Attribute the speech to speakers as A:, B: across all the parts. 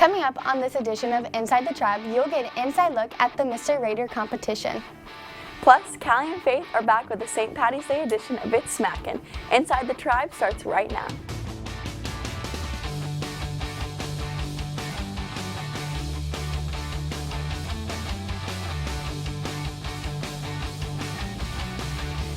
A: Coming up on this edition of Inside the Tribe, you'll get an inside look at the Mr. Raider competition.
B: Plus, Callie and Faith are back with the St. Patty's Day edition of It's Smackin'. Inside the Tribe starts right now.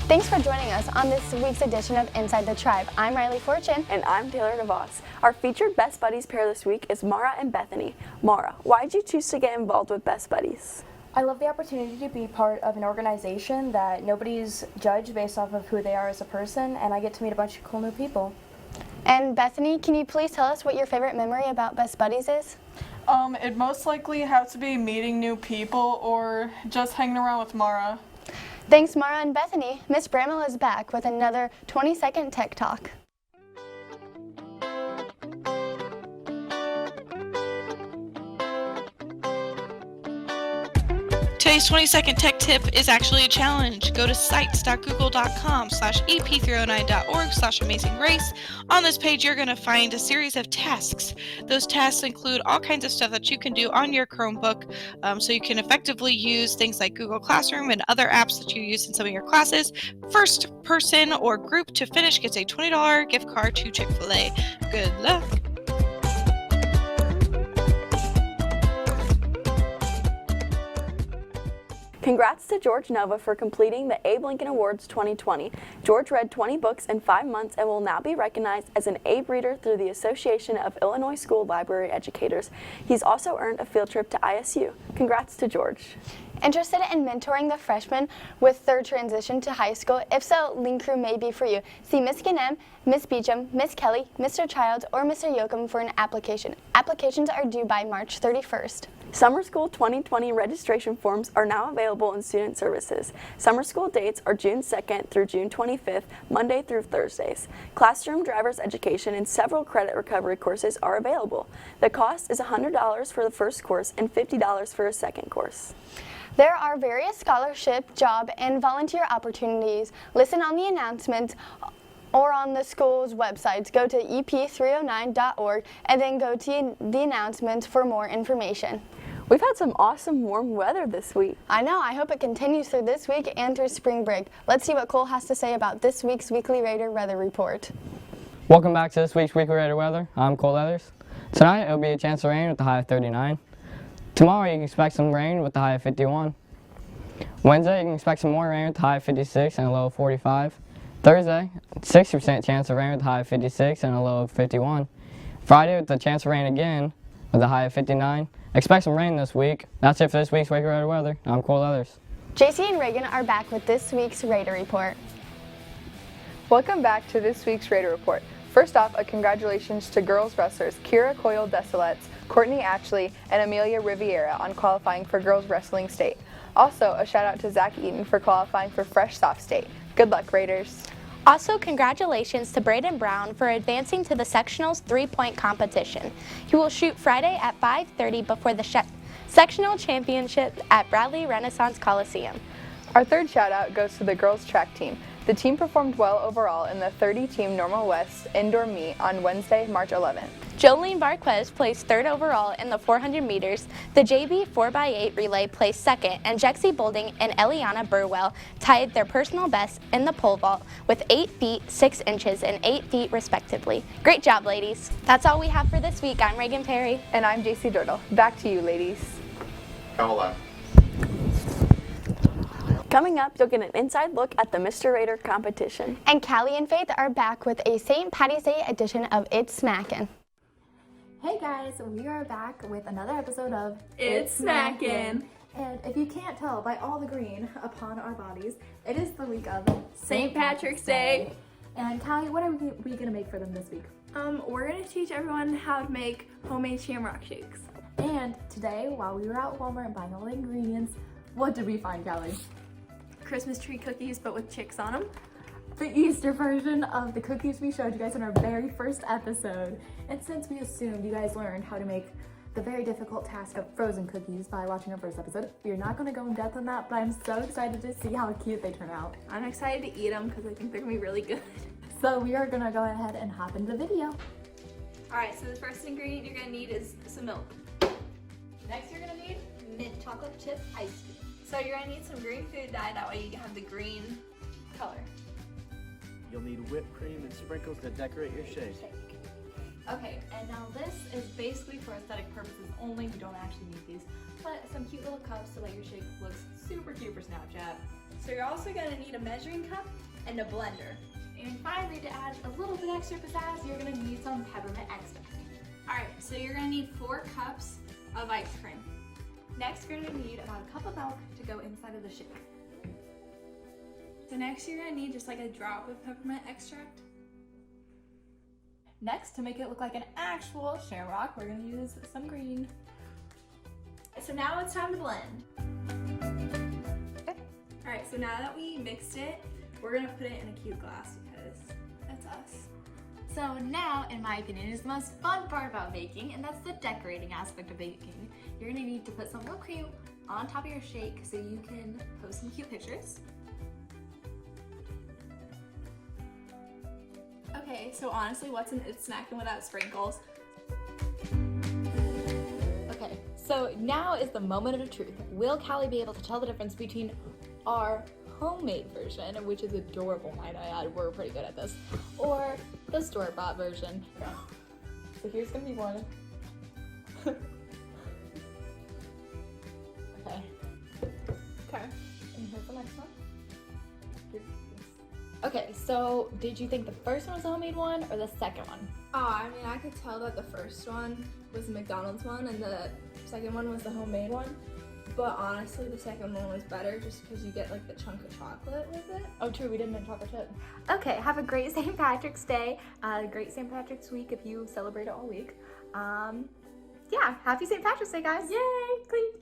A: Thanks for joining us on this week's edition of Inside the Tribe. I'm Riley Fortune.
B: And I'm Taylor DeVos. Our featured Best Buddies pair this week is Mara and Bethany. Mara, why did you choose to get involved with Best Buddies?
C: I love the opportunity to be part of an organization that nobody's judged based off of who they are as a person, and I get to meet a bunch of cool new people.
A: And Bethany, can you please tell us what your favorite memory about Best Buddies is?
D: It most likely has to be meeting new people or just hanging around with Mara.
A: Thanks, Mara and Bethany. Miss Bramall is back with another 20-second Tech Talk.
E: Today's 20-second tech tip is actually a challenge. Go to sites.google.com/ep309.org/amazinggrace. On this page, you're going to find a series of tasks. Those tasks include all kinds of stuff that you can do on your Chromebook, so you can effectively use things like Google Classroom and other apps that you use in some of your classes. First person or group to finish gets a $20 gift card to Chick-fil-A. Good luck.
B: Congrats to George Nova for completing the Abe Lincoln Awards 2020. George read 20 books in 5 months and will now be recognized as an Abe Reader through the Association of Illinois School Library Educators. He's also earned a field trip to ISU. Congrats to George.
A: Interested in mentoring the freshmen with their transition to high school? If so, Link Crew may be for you. See Miss Ganem, Miss Beecham, Miss Kelly, Mr. Childs, or Mr. Yoakum for an application. Applications are due by March 31st.
B: Summer School 2020 registration forms are now available in Student Services. Summer School dates are June 2nd through June 25th, Monday through Thursdays. Classroom driver's education and several credit recovery courses are available. The cost is $100 for the first course and $50 for a second course.
A: There are various scholarship, job, and volunteer opportunities. Listen on the announcements or on the school's websites. Go to ep309.org and then go to the announcements for more information.
B: We've had some awesome warm weather this week.
A: I know. I hope it continues through this week and through spring break. Let's see what Cole has to say about this week's Weekly Raider Weather Report.
F: Welcome back to this week's Weekly Raider Weather. I'm Cole Leathers. Tonight it'll be a chance of rain with the high of 39. Tomorrow you can expect some rain with the high of 51. Wednesday you can expect some more rain with the high of 56 and a low of 45. Thursday, 60% chance of rain with a high of 56 and a low of 51. Friday with the chance of rain again with a high of 59. Expect some rain this week. That's it for this week's Weekly Raider Weather. I'm Cole Leathers.
A: JC and Reagan are back with this week's Raider Report.
G: Welcome back to this week's Raider Report. First off, a congratulations to girls wrestlers Kira Coyle Desilets, Courtney Ashley, and Amelia Riviera on qualifying for girls wrestling state. Also, a shout out to Zach Eaton for qualifying for fresh soft state. Good luck, Raiders.
H: Also, congratulations to Braden Brown for advancing to the sectionals 3-point competition. He will shoot Friday at 5:30 before the sectional championship at Bradley Renaissance Coliseum.
G: Our third shout out goes to the girls track team. The team performed well overall in the 30-team Normal West indoor meet on Wednesday, March 11th.
H: Jolene Barquez placed 3rd overall in the 400 meters. The JB 4x8 relay placed 2nd, and Jexie Bolding and Eliana Burwell tied their personal best in the pole vault with 8 feet, 6 inches, and 8 feet respectively. Great job, ladies. That's all we have for this week. I'm Reagan Perry.
G: And I'm JC Dirtle. Back to you, ladies.
B: Coming up, you'll get an inside look at the Mr. Raider competition.
A: And Callie and Faith are back with a St. Patty's Day edition of It's Smackin'.
I: Hey guys, we are back with another episode of
J: It's Smackin'.
I: And if you can't tell by all the green upon our bodies, it is the week of
J: St. Patrick's Day.
I: And Callie, what are we gonna make for them this week?
J: We're gonna teach everyone how to make homemade shamrock shakes.
I: And today, while we were out at Walmart buying all the ingredients, what did we find, Callie?
J: Christmas tree cookies, but with chicks on them.
I: The Easter version of the cookies we showed you guys in our very first episode. And since we assumed you guys learned how to make the very difficult task of frozen cookies by watching our first episode, we're not going to go in depth on that, but I'm so excited to see how cute they turn out.
J: I'm excited to eat them because I think they're going to be really good.
I: So we are going to go ahead and hop into the video.
J: Alright, so the first ingredient you're gonna need is some milk.
I: Next, you're gonna need mint chocolate chip ice cream.
J: So you're gonna need some green food dye, that way you have the green color.
K: You'll need whipped cream and sprinkles to decorate your shake.
I: Okay, and now this is basically for aesthetic purposes only. We don't actually need these, but some cute little cups so that your shake looks super cute for Snapchat.
J: So you're also gonna need a measuring cup and a blender.
I: And finally, to add a little bit extra pizzazz, you're gonna need some peppermint extract.
J: Alright, so you're gonna need 4 cups of ice cream.
I: Next, you're gonna need about a cup of milk to go inside of the shake.
J: So next you're gonna need just like a drop of peppermint extract.
I: Next, to make it look like an actual shamrock, we're gonna use some green.
J: So now it's time to blend. Alright, so now that we mixed it, we're gonna put it in a cute glass because that's us.
I: So now, in my opinion, is the most fun part about baking, and that's the decorating aspect of baking. You're gonna need to put some whipped cream on top of your shake so you can post some cute pictures.
J: Okay, so honestly, what's in It's Snacking without sprinkles?
I: Okay, so now is the moment of truth. Will Callie be able to tell the difference between our homemade version, which is adorable, might I add, we're pretty good at this, or the store-bought version? So here's gonna be one. Okay.
J: Okay.
I: And here's the next one. Okay, so did you think the first one was the homemade one or the second one?
J: I mean, I could tell that the first one was the McDonald's one and the second one was the homemade one. But honestly, the second one was better just because you get like the chunk of chocolate with it.
I: Oh, true, we didn't make chocolate chip.
L: Okay, have a great St. Patrick's Day, great St. Patrick's week if you celebrate it all week. Yeah, happy St. Patrick's Day, guys.
I: Yay! Clink.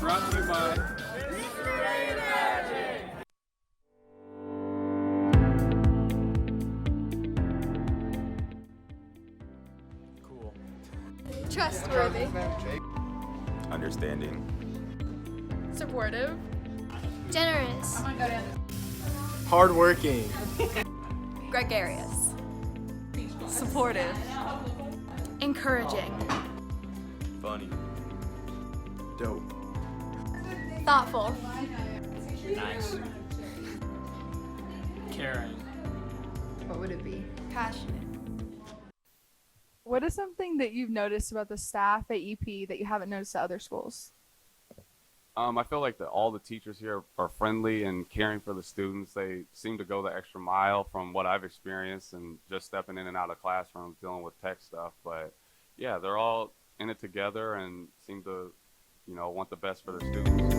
M: Brought to you by
K: Cool.
B: Trustworthy.
N: Understanding.
B: Supportive.
J: Generous.
K: Hardworking.
B: Gregarious. Supportive.
J: Encouraging.
N: Funny.
K: Dope.
J: Thoughtful.
M: nice. Caring.
B: What would it be?
J: Passionate.
G: What is something that you've noticed about the staff at EP that you haven't noticed at other schools?
O: I feel like all the teachers here are friendly and caring for the students. They seem to go the extra mile from what I've experienced and just stepping in and out of classrooms dealing with tech stuff. But yeah, they're all in it together and seem to, want the best for their students.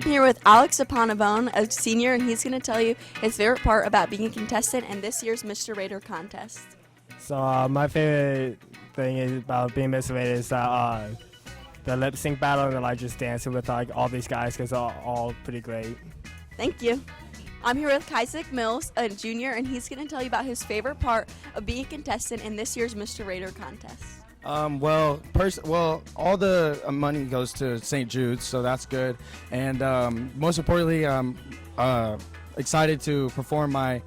B: Here with Alex Aponavone, a senior, and he's going to tell you his favorite part about being a contestant in this year's Mr. Raider contest.
P: So my favorite thing is about being Mr. Raider is that the lip sync battle and like just dancing with like all these guys because they're all pretty great.
B: Thank you. I'm here with Isaac Mills, a junior, and he's going to tell you about his favorite part of being a contestant in this year's Mr. Raider contest.
Q: Well, all the money goes to St. Jude's, so that's good. And most importantly, I'm excited to perform my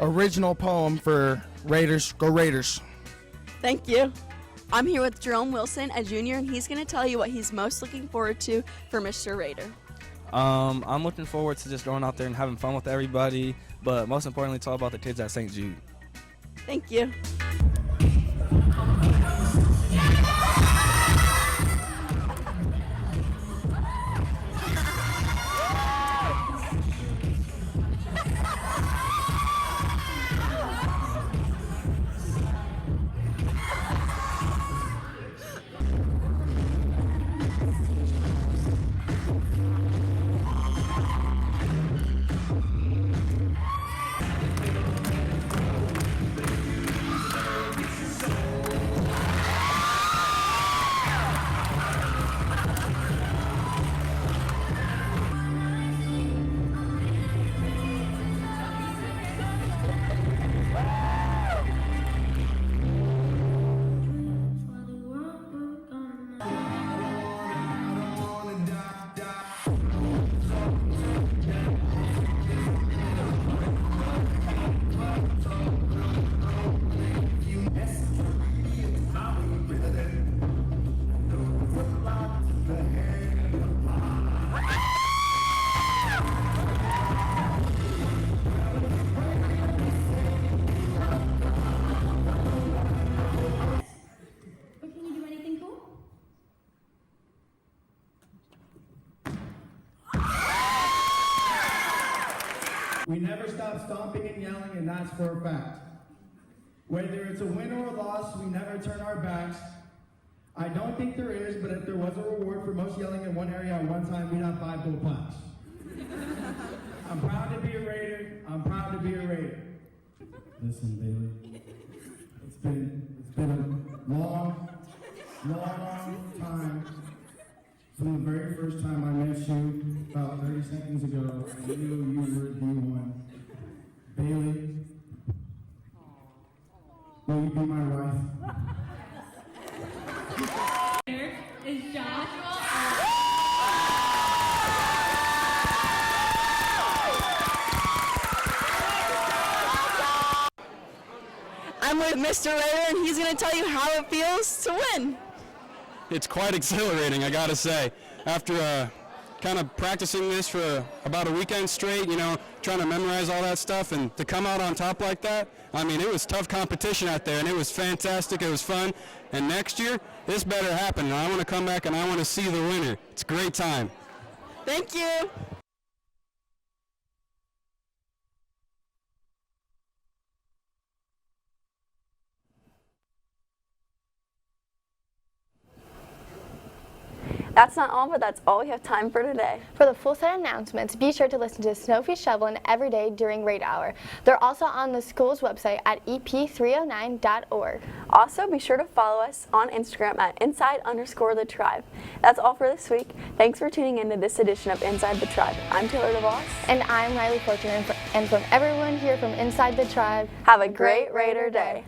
Q: original poem for Raiders. Go Raiders.
B: Thank you. I'm here with Jerome Wilson, a junior, and he's going to tell you what he's most looking forward to for Mr. Raider.
R: I'm looking forward to just going out there and having fun with everybody, but most importantly, it's all about the kids at St. Jude.
B: Thank you.
S: We never stop stomping and yelling, and that's for a fact. Whether it's a win or a loss, we never turn our backs. I don't think there is, but if there was a reward for most yelling in one area at one time, we'd have 5 gold plaques. I'm proud to be a Raider. I'm proud to be a Raider. Listen, Bailey, it's been a long time from the very first time I met you about 30 seconds ago. I knew you were the one. Bailey, will you be my wife?
T: Here is Joshua.
B: I'm with Mr. Raider, and he's going to tell you how it feels to win.
U: It's quite exhilarating, I gotta say. After kind of practicing this for about a weekend straight, trying to memorize all that stuff, and to come out on top like that, I mean, it was tough competition out there, and it was fantastic, it was fun, and next year, this better happen, and I want to come back and I want to see the winner. It's a great time.
B: Thank you. That's not all, but that's all we have time for today.
A: For the full set of announcements, be sure to listen to Snowfish Shovelin every day during Raid Hour. They're also on the school's website at ep309.org.
B: Also, be sure to follow us on Instagram at inside_the_tribe. That's all for this week. Thanks for tuning in to this edition of Inside the Tribe. I'm Taylor DeVos.
A: And I'm Riley Fortune, and from everyone here from Inside the Tribe,
B: have a great Raider Day.